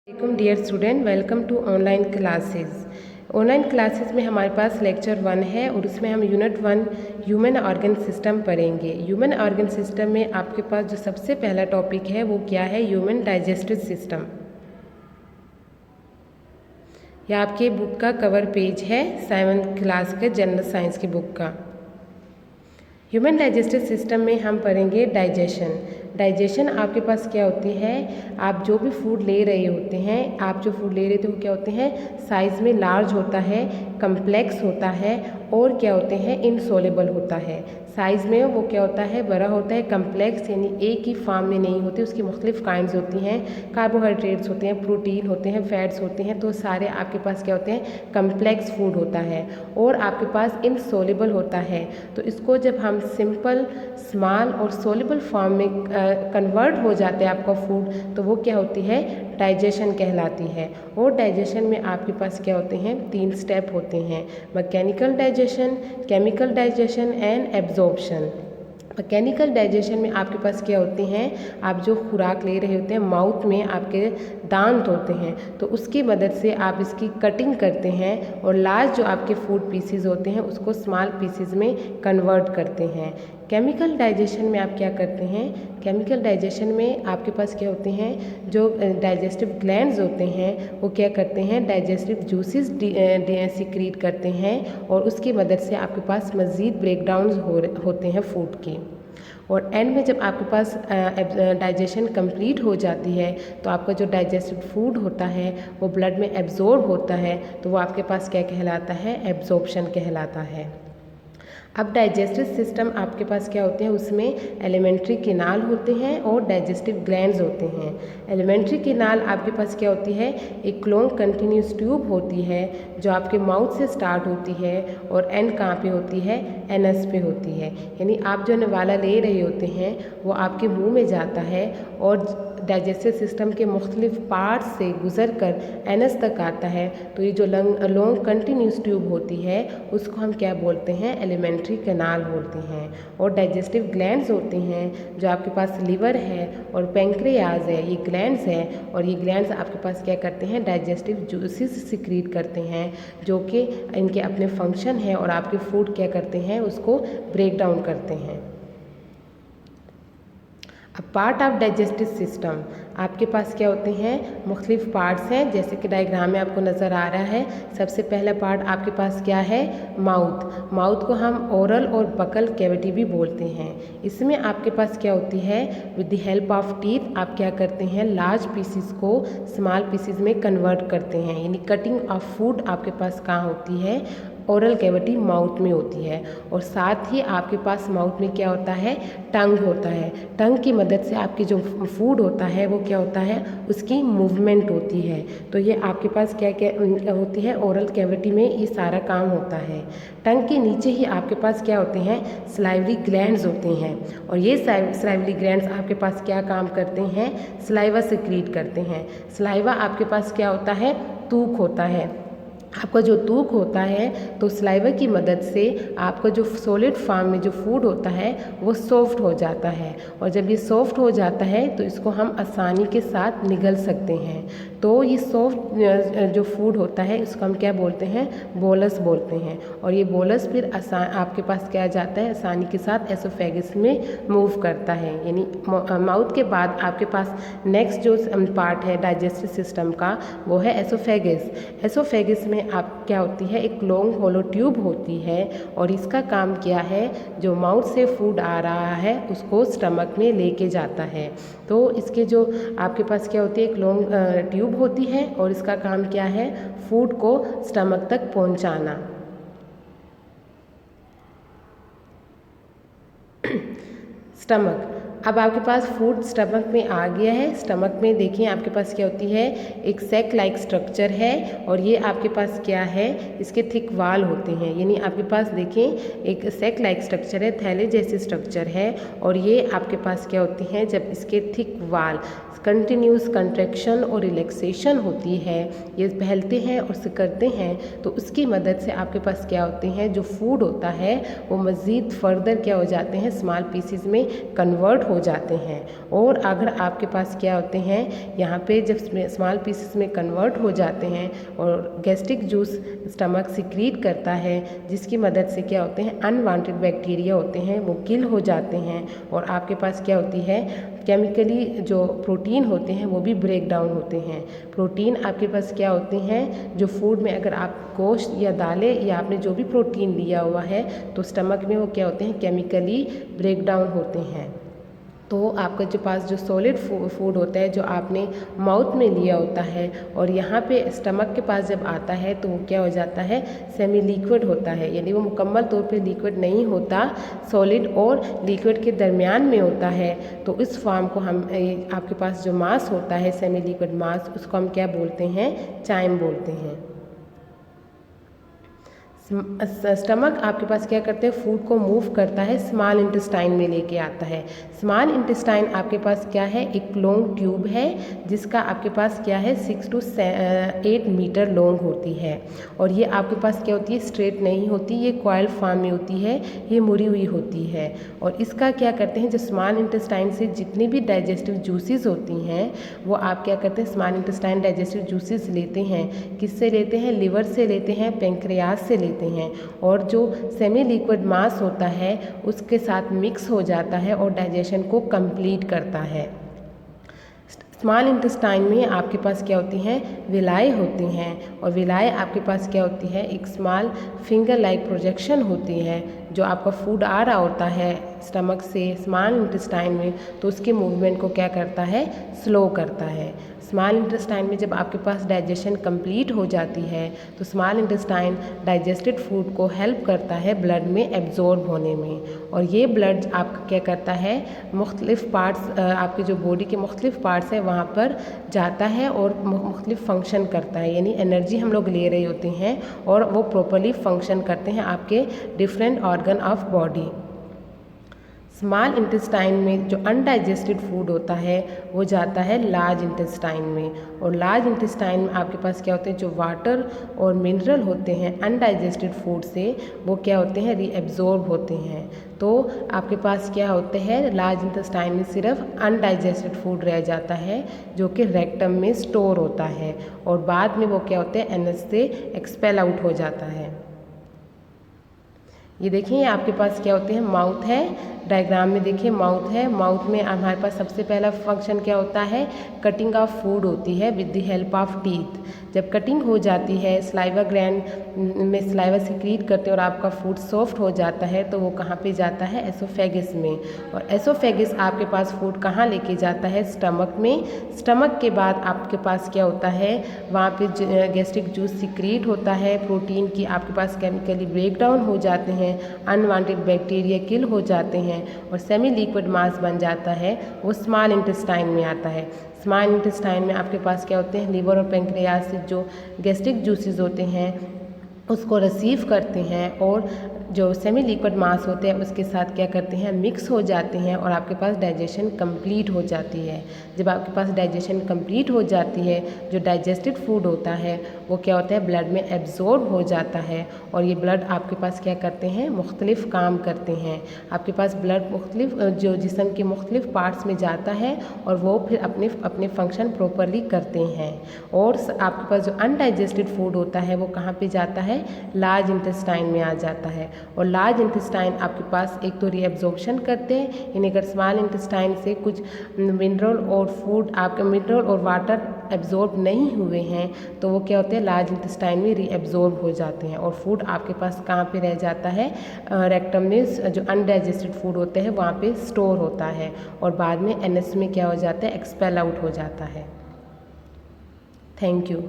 वालेकुम dear student, welcome to online classes. Online classes में हमारे पास लेक्चर 1 है और उसमें हम यूनिट 1 ह्यूमन ऑर्गन सिस्टम पढ़ेंगे। ह्यूमन ऑर्गन सिस्टम में आपके पास जो सबसे पहला टॉपिक है वो क्या है? Human digestive system. यह आपके बुक का कवर पेज है 7th क्लास के जनरल साइंस की बुक का। ह्यूमन डाइजेस्टिव सिस्टम में हम पढ़ेंगे डाइजेशन। डाइजेशन आपके पास क्या होती है? आप जो भी फूड ले रहे होते हैं, आप जो फूड ले रहे थे वो क्या होते हैं? साइज़ में लार्ज होता है, कम्प्लेक्स होता है और क्या होते हैं? इनसोलेबल होता है। साइज़ में वो क्या होता है? बड़ा होता है, कम्प्लेक्स यानी एक ही फॉर्म में नहीं होती, उसकी मुख्तलिफ काइंड्स होती हैं। कार्बोहाइड्रेट्स होते हैं, प्रोटीन होते हैं, फैट्स होते हैं, तो सारे आपके पास क्या होते हैं? कम्प्लेक्स फूड होता है। और आपके पास इनसोलेबल होता है, तो इसको जब हम सिंपल, स्मॉल और सोलेबल फॉर्म में कन्वर्ट हो जाते हैं आपका फूड, तो वो क्या होती है? डाइजेशन कहलाती है। और डाइजेशन में आपके पास क्या होते हैं? 3 स्टेप होते हैं: mechanical digestion, chemical digestion and absorption. Mechanical digestion में आपके पास क्या होते हैं? आप जो खुराक ले रहे होते हैं, माउथ में आपके दांत होते हैं, तो उसकी मदद से आप इसकी कटिंग करते हैं और लार्ज जो आपके फूड पीसीज होते हैं उसको स्मॉल पीसीज में कन्वर्ट करते हैं। केमिकल डाइजेशन में आप क्या करते हैं? केमिकल डाइजेशन में आपके पास क्या होते हैं? जो डाइजेस्टिव ग्लैंड्स होते हैं वो क्या करते हैं? डाइजेस्टिव जूसेस सिक्रीट करते हैं और उसकी मदद से आपके पास मज़ीद ब्रेकडाउन्स होते हैं फूड के। और एंड में जब आपके पास डाइजेशन कंप्लीट हो जाती है तो आपका जो डाइजेस्टेड फूड होता है वो ब्लड में एब्जॉर्ब होता है, तो वो आपके पास क्या कहलाता है? एब्जॉर्प्शन कहलाता है। अब डाइजेस्टिव सिस्टम आपके पास क्या होते हैं? उसमें एलिमेंट्री केनाल होते हैं और डाइजेस्टिव ग्लैंड्स होते हैं। एलिमेंट्री केनाल आपके पास क्या होती है? एक लॉन्ग कंटिन्यूस ट्यूब होती है जो आपके माउथ से स्टार्ट होती है और एंड कहाँ पे होती है? एनस पे होती है। यानी आप जो नवाला ले रहे होते हैं वो आपके मुंह में जाता है और डाइजेस्टिव सिस्टम के मुख्तलिफ पार्ट्स से गुजर कर एनस तक आता है। तो ये जो लॉन्ग कंटिन्यूस ट्यूब होती है उसको हम क्या बोलते हैं? एलिमेंट्री कैनाल बोलते हैं। और डाइजेस्टिव ग्लैंड्स होते हैं जो आपके पास लिवर है और पेंक्रियाज है, ये ग्लैंड्स हैं और ये ग्लैंड्स आपके पास क्या करते हैं? डाइजेस्टिव जूसेस सिक्रीट करते हैं, जो कि इनके अपने फंक्शन है और आपके फूड क्या करते हैं? उसको ब्रेक डाउन करते हैं। अब पार्ट ऑफ डाइजेस्टिव सिस्टम आपके पास क्या होते हैं? मुख्तलिफ पार्ट्स हैं, जैसे कि डायग्राम में आपको नज़र आ रहा है। सबसे पहला पार्ट आपके पास क्या है? माउथ। माउथ को हम ओरल और बकल कैविटी भी बोलते हैं। इसमें आपके पास क्या होती है? With the help of teeth आप क्या करते हैं? लार्ज पीसीज को स्मॉल पीसीज में कन्वर्ट करते हैं। यानी कटिंग ऑफ फूड आपके पास कहाँ होती है? ओरल कैविटी माउथ में होती है। और साथ ही आपके पास माउथ में क्या होता है? टंग होता है। टंग की मदद से आपकी जो फूड होता है वो क्या होता है? उसकी मूवमेंट होती है। तो ये आपके पास क्या क्या होती है? ओरल कैविटी में ये सारा काम होता है। टंग के नीचे ही आपके पास क्या होते हैं? सलाइवरी ग्लैंड्स होते हैं और ये सलाइवरी ग्लैंड्स आपके पास क्या काम करते हैं? सलाइवा सिक्रीट करते हैं। सलाइवा आपके पास क्या होता है? तूक होता है। आपका जो तूक होता है तो सलाइवा की मदद से आपका जो सॉलिड फॉर्म में जो फूड होता है वो सॉफ्ट हो जाता है, और जब ये सॉफ्ट हो जाता है तो इसको हम आसानी के साथ निगल सकते हैं। तो ये सॉफ्ट जो फूड होता है इसको हम क्या बोलते हैं? बोलस बोलते हैं। और ये बोलस फिर आपके पास क्या जाता है? आसानी के साथ एसोफेगस में मूव करता है। यानी माउथ के बाद आपके पास नेक्स्ट जो पार्ट है डाइजेस्टिव सिस्टम का वो है एसोफेगस। एसोफेगस में आप क्या होती है? एक लॉन्ग होलो ट्यूब होती है और इसका काम क्या है? जो माउथ से फूड आ रहा है उसको स्टमक में लेके जाता है। तो इसके जो आपके पास क्या होती है? एक लॉन्ग ट्यूब होती है और इसका काम क्या है? फूड को स्टमक तक पहुंचाना। स्टमक। अब आपके पास फूड स्टमक में आ गया है। स्टमक में देखिए आपके पास क्या होती है? एक सैक लाइक स्ट्रक्चर है और ये आपके पास क्या है? इसके थिक वाल होते हैं। यानी आपके पास देखें एक सैक लाइक स्ट्रक्चर है, थैले जैसे स्ट्रक्चर है, और ये आपके पास क्या होती हैं? जब इसके थिक वाल कंटिन्यूस कंट्रैक्शन और रिलैक्सेशन होती है, ये फैलते हैं और सिकुड़ते हैं, तो उसकी मदद से आपके पास क्या होते हैं? जो फूड होता है वो मज़ीद फर्दर क्या हो जाते हैं? स्मॉल पीसीज में कन्वर्ट हो जाते हैं। और अगर आपके पास क्या होते हैं यहाँ पे जब स्मॉल पीसेस में कन्वर्ट हो जाते हैं और गैस्ट्रिक जूस स्टमक सिक्रीट करता है, जिसकी मदद से क्या होते हैं अनवांटेड बैक्टीरिया होते हैं वो किल हो जाते हैं और आपके पास क्या होती है केमिकली जो प्रोटीन होते हैं वो भी ब्रेक डाउन होते हैं। प्रोटीन आपके पास क्या होते हैं जो फूड में अगर आप गोश्त या दालें या आपने जो भी प्रोटीन लिया हुआ है तो स्टमक में वो क्या होते हैं केमिकली ब्रेक डाउन होते हैं। तो आपका जो पास जो सॉलिड फूड होता है जो आपने माउथ में लिया होता है और यहाँ पे स्टमक के पास जब आता है तो वो क्या हो जाता है सेमी लिक्विड होता है, यानी वो मुकम्मल तौर पे लिक्विड नहीं होता, सॉलिड और लिक्विड के दरमियान में होता है। तो इस फॉर्म को हम आपके पास जो मास होता है सेमी लिक्विड मास उसको हम क्या बोलते हैं चाइम बोलते हैं। स्टमक आपके पास क्या करते हैं फूड को मूव करता है स्मॉल इंटेस्टाइन में लेके आता है। स्मॉल इंटेस्टाइन आपके पास क्या है एक लॉन्ग ट्यूब है जिसका आपके पास क्या है 6 to 8 मीटर लॉन्ग होती है और ये आपके पास क्या होती है स्ट्रेट नहीं होती, ये कॉइल फॉर्म में होती है, ये मुड़ी हुई होती है। और इसका क्या करते हैं जो स्मॉल इंटेस्टाइन से जितनी भी डाइजेस्टिव जूसेस होती हैं वो आप क्या करते हैं स्मॉल इंटेस्टाइन डाइजेस्टिव जूसेस लेते हैं, किससे लेते हैं लिवर से लेते हैं, पेंक्रियाज से लेते हैं और जो सेमी लिक्विड मास होता है उसके साथ मिक्स हो जाता है और डाइजेशन को कंप्लीट करता है। स्मॉल इंटेस्टाइन में आपके पास क्या होती हैं विलाई होती हैं और विलाई आपके पास क्या होती है एक स्मॉल फिंगर लाइक प्रोजेक्शन होती है। जो आपका फूड आ रहा होता है स्टमक से स्मॉल इंटेस्टाइन में तो उसके मूवमेंट को क्या करता है स्लो करता है। स्मॉल इंटेस्टाइन में जब आपके पास डाइजेशन कंप्लीट हो जाती है तो स्मॉल इंटेस्टाइन डाइजेस्टेड फूड को हेल्प करता है ब्लड में एब्जॉर्ब होने में और ये ब्लड आपका क्या करता है मुख्तलिफ पार्ट्स आपके जो बॉडी के मुख्तलिफ पार्ट्स हैं वहाँ पर जाता है और मुख्तलिफ फंक्शन करता है, यानी एनर्जी हम लोग ले रहे होते हैं और वो प्रॉपरली फंक्शन करते हैं आपके different organ of body. Small intestine में जो अनडाइजेस्टेड फूड होता है वो जाता है लार्ज इंटेस्टाइन में और लार्ज इंटेस्टाइन में आपके पास क्या होते हैं जो वाटर और मिनरल होते हैं अनडाइजेस्टेड फूड से वो क्या होते हैं रीएब्जॉर्ब होते हैं। तो आपके पास क्या होते हैं लार्ज इंटेस्टाइन में सिर्फ अनडाइजेस्टेड फूड रह जाता है जो कि रेक्टम में स्टोर होता है और बाद में वो क्या होते हैं एनस से एक्सपेल आउट हो जाता है। ये देखिए आपके पास क्या होते हैं माउथ है, डायग्राम में देखिए माउथ है, माउथ में हमारे पास सबसे पहला फंक्शन क्या होता है कटिंग ऑफ फूड होती है with the help of teeth. जब कटिंग हो जाती है स्लाइवा ग्लैंड में स्लाइवा सिक्रीट करते हैं और आपका फूड सॉफ्ट हो जाता है तो वो कहाँ पे जाता है एसोफेगस में और एसोफेगस आपके पास फूड कहाँ लेके जाता है स्टमक में। स्टमक के बाद आपके पास क्या होता है वहाँ पे गैस्ट्रिक जूस सिक्रीट होता है, प्रोटीन की आपके पास केमिकली ब्रेक डाउन हो जाते हैं, अनवांटेड बैक्टीरिया किल हो जाते हैं और सेमी लिक्विड मास बन जाता है, वो स्मॉल इंटेस्टाइन में आता है। स्मॉल इंटेस्टाइन में आपके पास क्या होते हैं लिवर और पेंक्रियाज से जो गैस्ट्रिक जूसेस होते हैं उसको रिसीव करते हैं और जो सेमी लिक्विड मास होते हैं उसके साथ क्या करते हैं मिक्स हो जाते हैं और आपके पास डाइजेशन कंप्लीट हो जाती है। जब आपके पास डाइजेशन कंप्लीट हो जाती है जो डाइजेस्टेड फूड होता है वो क्या होता है ब्लड में एब्जॉर्ब हो जाता है और ये ब्लड आपके पास क्या करते हैं मुख्तलिफ काम करते हैं। आपके पास ब्लड मुख्तलिफ जो जिस्म के मुख्तलिफ पार्ट्स में जाता है और वो फिर अपने अपने फंक्शन प्रॉपरली करते हैं। और आपके पास जो अनडाइजेस्टेड फूड होता है वो कहाँ पे जाता है लार्ज इंटेस्टाइन में आ जाता है और लार्ज इंटेस्टाइन आपके पास एक तो रीएब्जॉर्प्शन करते हैं, यानी अगर स्मॉल इंटेस्टाइन से कुछ मिनरल और फूड आपके मिनरल और वाटर एब्जॉर्ब नहीं हुए हैं तो वो क्या होते हैं लार्ज इंटेस्टाइन में रीएब्जॉर्ब हो जाते हैं और फूड आपके पास कहाँ पे रह जाता है रेक्टम में जो अनडाइजेस्टेड फूड होते हैं वहाँ पे स्टोर होता है और बाद में एनएस में क्या हो जाता है एक्सपेल आउट हो जाता है। Thank you.